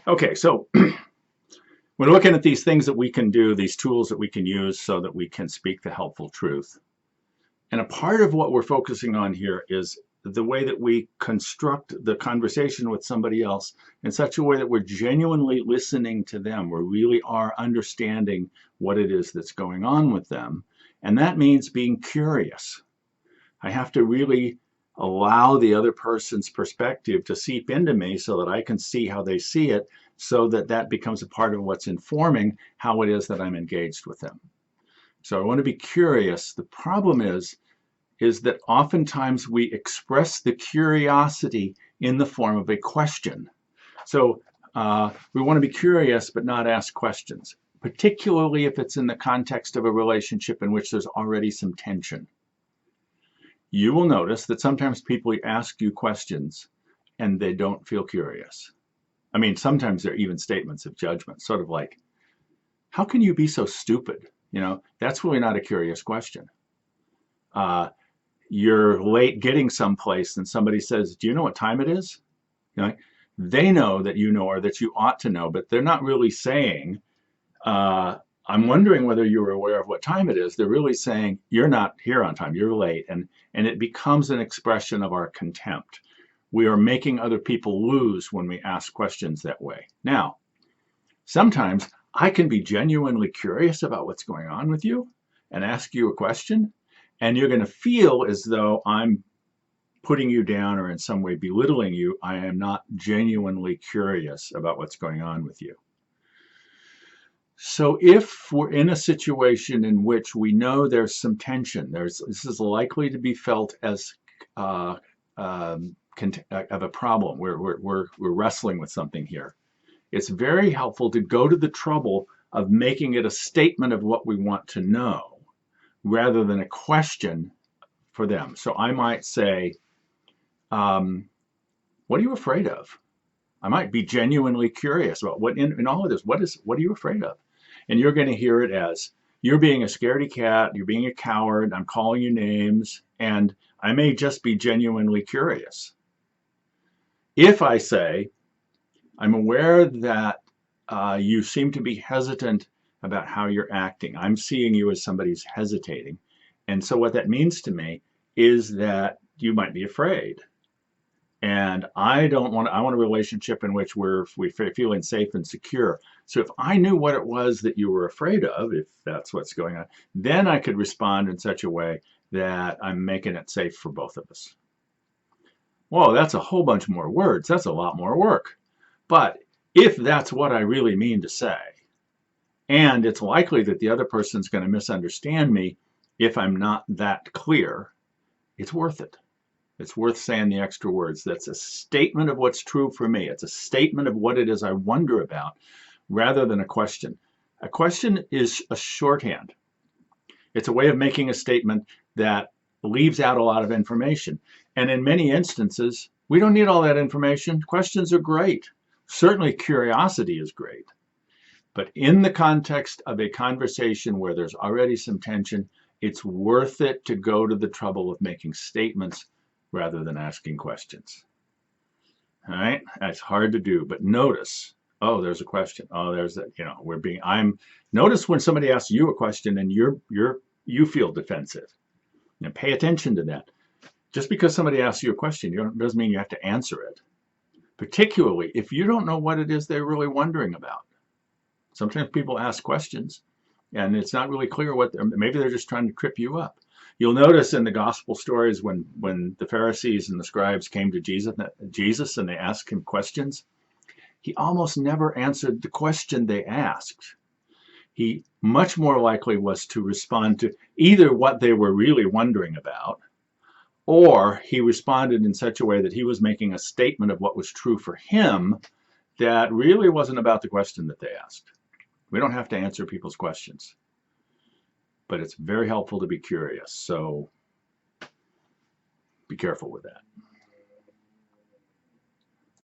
Okay, so we're looking at these things that we can do, these tools that we can use so that we can speak the helpful truth. And a part of what we're focusing on here is the way that we construct the conversation with somebody else in such a way that we're genuinely listening to them. We really are understanding what it is that's going on with them. And that means being curious. I have to really allow the other person's perspective to seep into me so that I can see how they see it, so that that becomes a part of what's informing how it is that I'm engaged with them. So I want to be curious. The problem is that oftentimes we express the curiosity in the form of a question. So we want to be curious but not ask questions, particularly if it's in the context of a relationship in which there's already some tension. You will notice that sometimes people ask you questions and they don't feel curious. I mean, sometimes they're even statements of judgment, sort of like, how can you be so stupid? You know, that's really not a curious question. You're late getting someplace and somebody says, do you know what time it is? You know, they know that you know or that you ought to know, but they're not really saying, I'm wondering whether you're aware of what time it is. They're really saying, you're not here on time, you're late. And it becomes an expression of our contempt. We are making other people lose when we ask questions that way. Now, sometimes I can be genuinely curious about what's going on with you and ask you a question, and you're going to feel as though I'm putting you down or in some way belittling you. I am not genuinely curious about what's going on with you. So if we're in a situation in which we know there's some tension, this is likely to be felt as of a problem. We're wrestling with something here. It's very helpful to go to the trouble of making it a statement of what we want to know rather than a question for them. So I might say, what are you afraid of? I might be genuinely curious about what in all of this, what are you afraid of? And you're going to hear it as, you're being a scaredy cat, you're being a coward, I'm calling you names, and I may just be genuinely curious. If I say, I'm aware that you seem to be hesitant about how you're acting. I'm seeing you as somebody who's hesitating. And so what that means to me is that you might be afraid. And I want a relationship in which we're feeling safe and secure. So if I knew what it was that you were afraid of, if that's what's going on, then I could respond in such a way that I'm making it safe for both of us. Whoa, that's a whole bunch more words. That's a lot more work. But if that's what I really mean to say, and it's likely that the other person's going to misunderstand me if I'm not that clear, it's worth it. It's worth saying the extra words. That's a statement of what's true for me. It's a statement of what it is I wonder about rather than a question. A question is a shorthand. It's a way of making a statement that leaves out a lot of information. And in many instances, we don't need all that information. Questions are great. Certainly curiosity is great. But in the context of a conversation where there's already some tension, it's worth it to go to the trouble of making statements rather than asking questions. All right, that's hard to do, but notice, oh, there's a question. Oh, there's that, you know, notice when somebody asks you a question and you feel defensive. You know, pay attention to that. Just because somebody asks you a question, doesn't mean you have to answer it. Particularly if you don't know what it is they're really wondering about. Sometimes people ask questions and it's not really clear maybe they're just trying to trip you up. You'll notice in the gospel stories when the Pharisees and the scribes came to Jesus and they asked him questions, he almost never answered the question they asked. He much more likely was to respond to either what they were really wondering about, or he responded in such a way that he was making a statement of what was true for him that really wasn't about the question that they asked. We don't have to answer people's questions, but it's very helpful to be curious. So be careful with that.